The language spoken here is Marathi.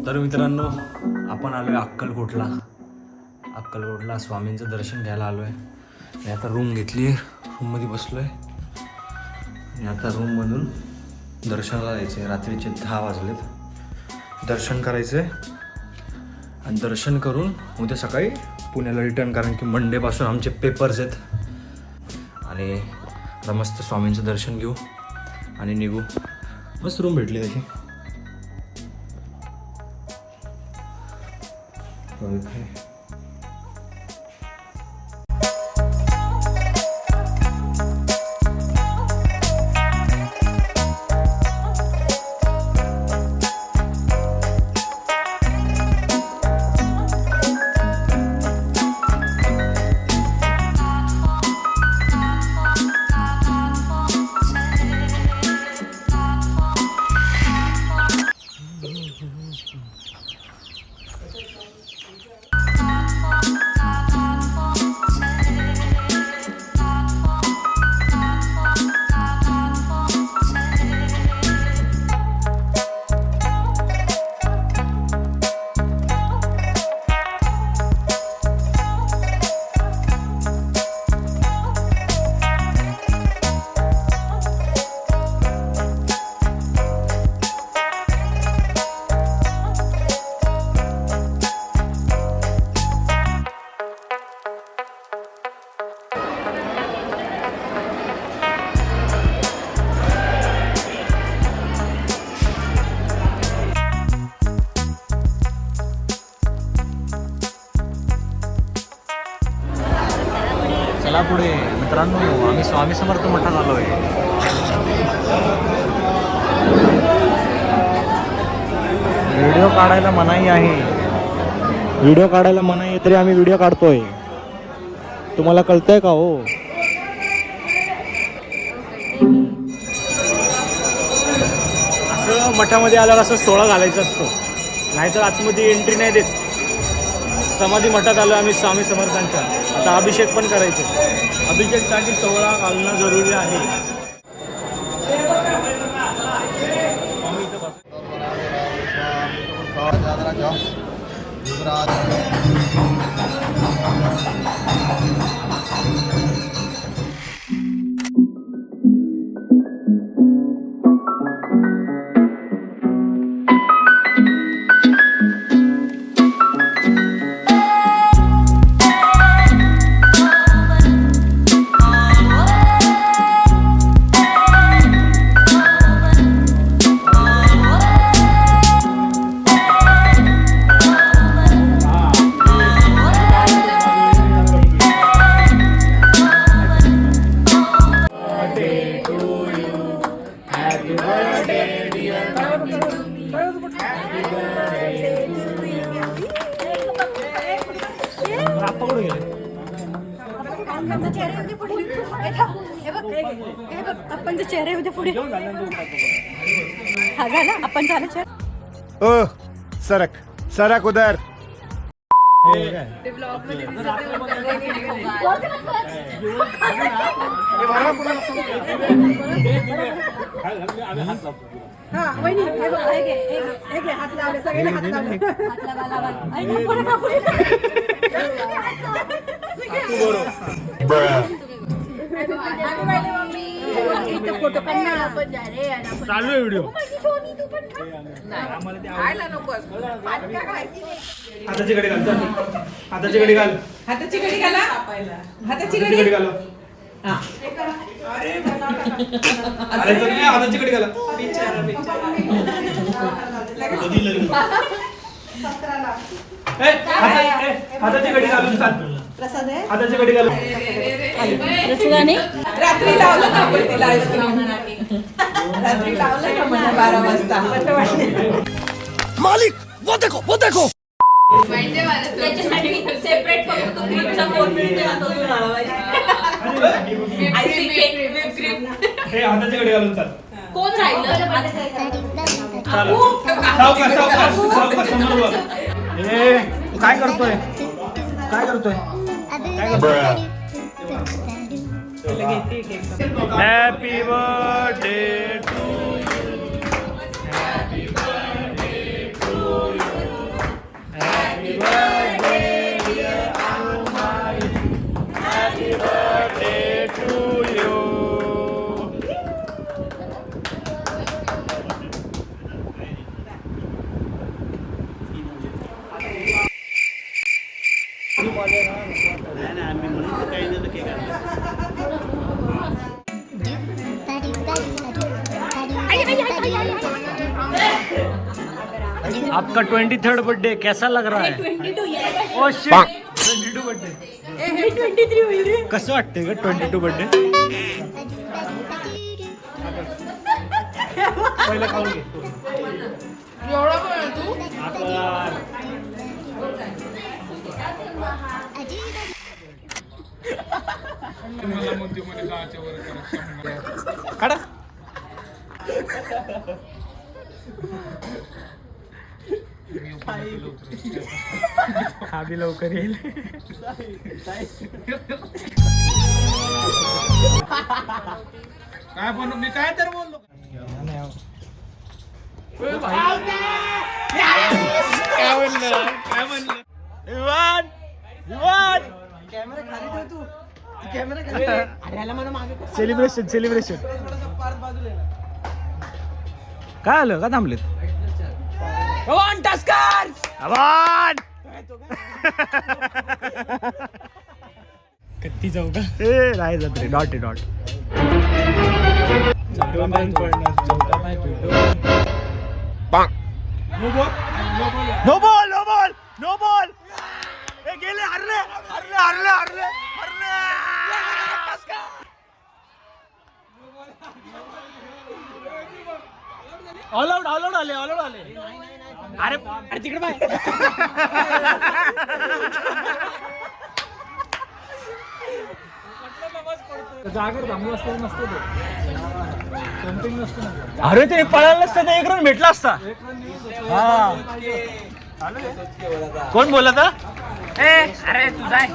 तर मित्रांनो, आपण आलो आहे अक्कलकोटला स्वामींचं दर्शन घ्यायला आलो आहे. आणि आता रूम घेतली आहे, रूममध्ये बसलो आहे आणि आता रूममधून दर्शनाला जायचं आहे. रात्रीचे 10 वाजलेत. दर्शन करायचं आहे आणि दर्शन करून उद्या सकाळी पुण्याला रिटर्न, कारण की मंडेपासून आमचे पेपर्स आहेत. आणि आता मस्त स्वामींचं दर्शन घेऊ आणि निघू. मस्त रूम भेटली त्याची. चला पुढे मित्रांनो, आम्ही स्वामी समर्थ मठात आलो आहे. व्हिडिओ काढायला मनाई आहे, तरी आम्ही व्हिडिओ काढतोय. तुम्हाला कळतंय का हो? असं मठामध्ये आल्यावर असं 16 घालायचं असतो, नाहीतर आतमध्ये एंट्री नाही देत. समाधी मठात आलो आम्ही स्वामी समर्थांच्या. आता अभिषेक पण करायचे. अभिषेकसाठी 16 घालणं जरुरी आहे. आपण चेहरे होते पुढे. हा झाला, आपण झालं चेहरा. ओ सरक उधर. हा वहिनी, हात लावले, सगळे हात लावले. फोटो चालू आहे व्हिडिओ. हाताची घडी घाल, हाताची घडी घाल, हाताची घडी घाला, हाताची घडी घाला. हाताची घडी घाला. हाताची घडी घालून चाल. प्रसाद आहे, हाताची घडी घालून. रात्री लावलं का आपण तिला आईस्क्रीम? रात्री लावलं का मला 12 वाजता? मालिक वो देखो सेपरेट फक्त क्रीमचा कोन मिळते ना, तो घेऊन आला पाहिजे. आईस्क्रीम हे हाताची घडी घालून चाल. कोण राहिलं? सावकाश समोर बघ. काय करतोय? Happy birthday to you. आपका 23rd बर्थडे कैसा लग रहा है? 22 years. ओ शिट 22 बर्थडे हे 23 होईल रे. कसं वाटतंय का 22 बर्थडे? पहिलं खाऊन घे. एवढा पण आहे तू? काढा. हा बी लवकर येईल. काय पण मी काय तर बोललो सेलिब्रेशन सेलिब्रेशन. काय आलं का थांबलेत? कत्ती जाऊ का? नाही जात रे. डॉट आहे dot. No ball no ball no ball. गेले हरले हरले हरले हरले हरले. ऑल आउट ऑल आउट आले ऑल आउट आले. अरे अरे तिकडे बाय. जागर थांबलो असतो नसतो तो. समथिंग नसतो ना. अरे ते पळालं नसतं तर 1 रन भेटला असता. हा कोण बोलत? अरे तू जाय.